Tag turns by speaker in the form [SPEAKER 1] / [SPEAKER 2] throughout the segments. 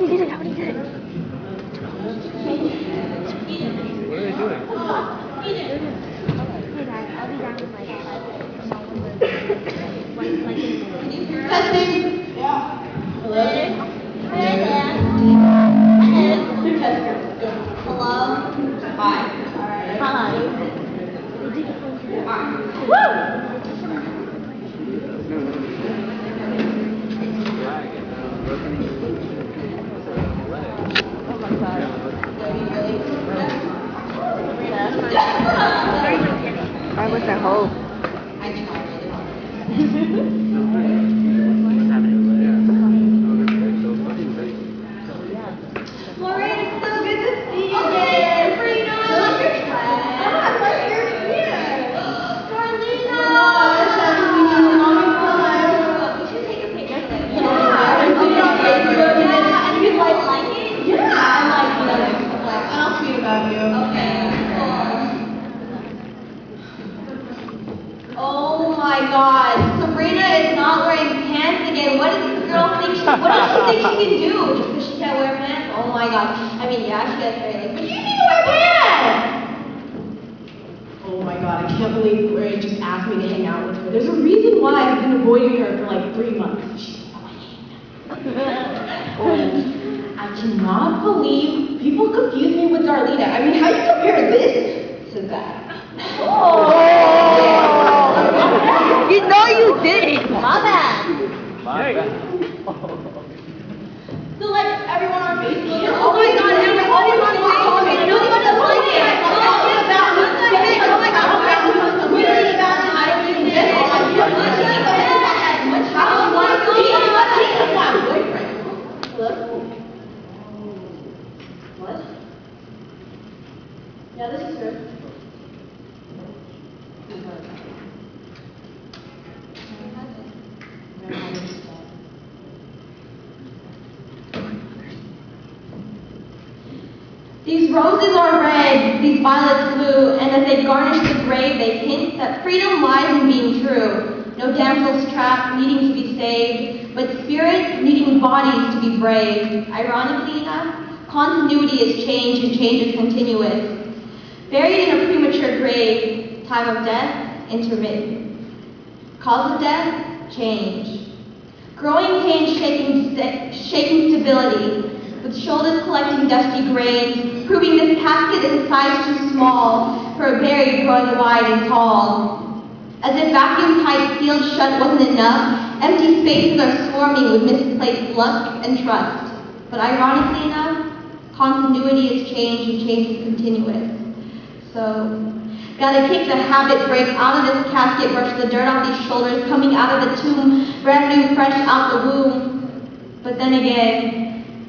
[SPEAKER 1] already did it. I already did it.
[SPEAKER 2] What are they doing?
[SPEAKER 1] Hey guys, I'll be down in like 5 minutes.
[SPEAKER 3] Testing. Yeah. Hello?
[SPEAKER 1] Hey there.
[SPEAKER 3] Testing. Go.
[SPEAKER 1] Hello.
[SPEAKER 3] Hi. Alright.
[SPEAKER 1] Hi.
[SPEAKER 3] Woo! Oh my god.
[SPEAKER 1] I was at home.
[SPEAKER 3] I tried really hard. Floraine, it's so good to see you. Okay, Sabrina. I love your dress. I like your hair. Darlena. Oh my gosh, I haven't seen you in a long time. We should take a picture together. Yeah. And you like it? Yeah. I like it. I'll tweet about you. Okay, cool. Oh my god. Sabrina is not wearing pants again. What does this girl think what does she think she can do? Just because she can't wear pants? Oh my god. I mean, yeah, she has hair, like, but you need to wear pants! Oh my god, I can't believe Floraine just asked me to hang out with her. There's a reason why I've been avoiding her for like 3 months. She's annoying. I cannot believe people confuse me with Darlena. I mean, how do you compare this to that? Oh!
[SPEAKER 1] You know you did. My bad.
[SPEAKER 3] So like everyone on Facebook, oh my god, everyone is on Facebook, and nobody does like it. I'm talking about what's the heck? Oh my god, we don't even about it. I don't even get it. How do you want to be my boyfriend? Hello? What? Yeah, this is her. These roses are red, these violets blue, and as they garnish the grave, they hint that freedom lies in being true. No damsels trapped, needing to be saved, but spirits needing bodies to be brave. Ironically enough, continuity is change and change is continuous. Buried in a premature grave, time of death, intermittent. Cause of death, change. Growing pain shaking stability, with shoulders collecting dusty grains, proving this casket is a size too small for a berry growing wide and tall. As if vacuum-tight, sealed shut wasn't enough, empty spaces are swarming with misplaced luck and trust. But ironically enough, continuity is change and change is continuous. So, gotta kick the habit, break out of this casket, brush the dirt off these shoulders, coming out of the tomb, brand new, fresh out the womb. But then again,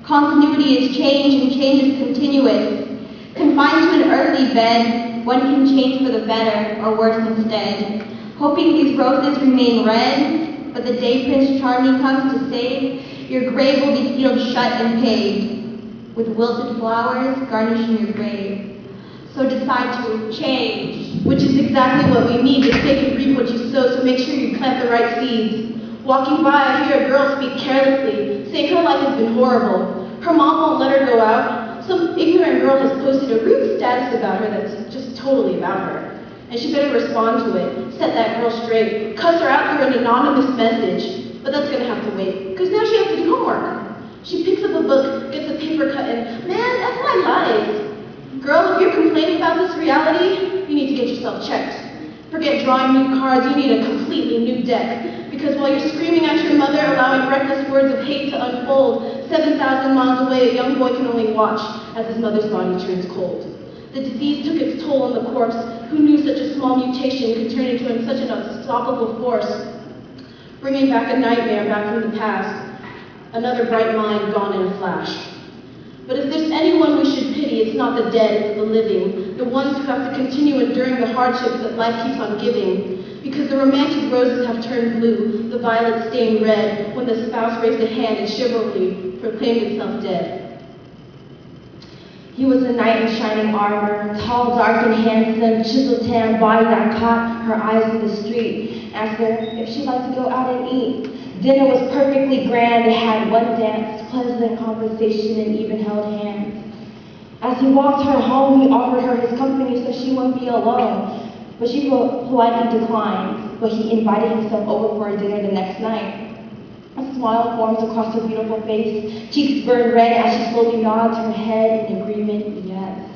[SPEAKER 3] continuity is change and change is continuous. Confined to an earthly bed, one can change for the better or worse instead. Hoping these roses remain red, but the day Prince Charming comes to save, your grave will be sealed shut and paved, with wilted flowers garnishing your grave. So decide to change, which is exactly what we need to take and reap what you sow, so make sure you plant the right seeds. Walking by, I hear a girl speak carelessly, saying her life has been horrible. Her mom won't let her go out. Some ignorant girl has posted a rude status about her that's just totally about her. And she better respond to it, set that girl straight, cuss her out through an anonymous message. But that's gonna have to wait, because now she has to do homework. She picks up a book, gets a paper cut, and man, that's my life. Girl, if you're complaining about this reality, you need to get yourself checked. Forget drawing new cards, you need a completely new deck. Because while you're screaming at your mother, allowing reckless words of hate to unfold, 7,000 miles away, a young boy can only watch as his mother's body turns cold. The disease took its toll on the corpse. Who knew such a small mutation could turn into such an unstoppable force, bringing back a nightmare back from the past, another bright mind gone in a flash. But if there's anyone we should pity, it's not the dead, it's the living, the ones who have to continue enduring the hardships that life keeps on giving. Because the romantic roses have turned blue, the violets stained red, when the spouse raised a hand and chivalry proclaimed itself dead. He was a knight in shining armor, tall, dark, and handsome, chiseled tan body that caught her eyes in the street. Asked her if she'd like to go out and eat.
[SPEAKER 4] Dinner was perfectly grand. They had one dance, pleasant conversation, and even held hands. As he walked her home, he offered her his company so she wouldn't be alone. But she politely declined, but he invited himself over for a dinner the next night. A smile forms across her beautiful face. Cheeks burn red as she slowly nods her head in agreement, yes.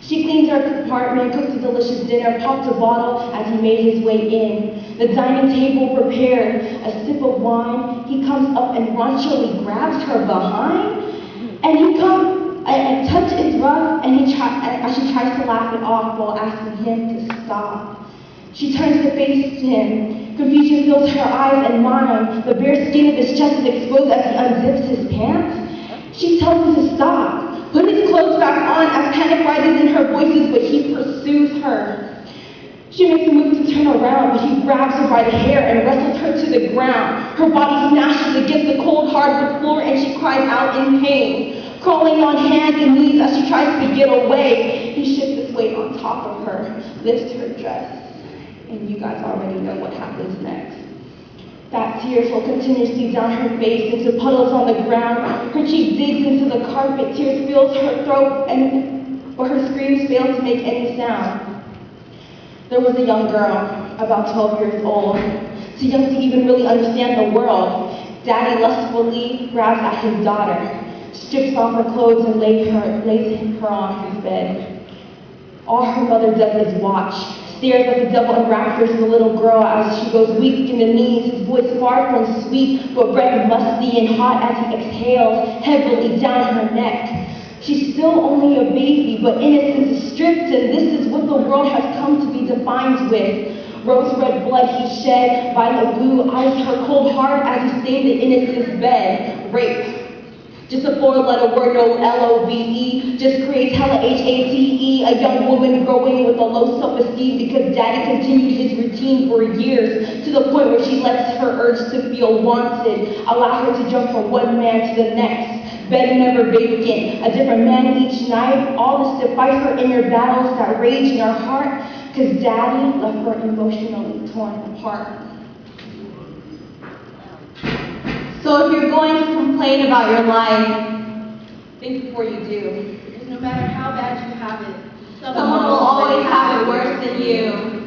[SPEAKER 4] She cleans her apartment, cooks a delicious dinner, popped a bottle as he made his way in. The dining table prepared, a sip of wine. He comes up and raunchily grabs her behind, and touch is rough, and she tries to laugh it off while asking him to stop. She turns to face him. Confusion fills her eyes and mind. The bare skin of his chest is exposed as he unzips his pants. She tells him to stop, put his clothes back on as panic rises in her voices, but he pursues her. She makes a move to turn around, but he grabs her by the hair and wrestles her to the ground. Her body smashes against the cold hardwood floor and she cries out in pain. Crawling on hands and knees as she tries to get away, he shifts his weight on top of her, lifts her dress. And you guys already know what happens next. Fat tears roll continuously down her face into puddles on the ground. Her cheek digs into the carpet, tears fills her throat, but her screams fail to make any sound. There was a young girl, about 12 years old, too young to even really understand the world. Daddy lustfully grabs at his daughter, strips off her clothes and lays her on his bed. All her mother does is watch, stares at the devil and raptures the little girl as she goes weak in the knees, his voice far from sweet, but breath musty and hot as he exhales heavily down her neck. She's still only a baby, but innocence is stripped, and this is what the world has come to be defined with. Rose red blood he shed, violet blue eyes her cold heart as he stained the innocent's bed. Rape. Just a four-letter word, no L-O-V-E, just creates hella H-A-T-E, a young woman growing with a low self-esteem because daddy continued his routine for years, to the point where she lets her urge to feel wanted, allow her to jump from one man to the next, bed never vacant, a different man each night, all this to fight her inner battles that rage in her heart, because daddy left her emotionally torn apart.
[SPEAKER 3] So if you're going to complain about your life, think before you do. Because no matter how bad you have it, someone will always have it worse than you.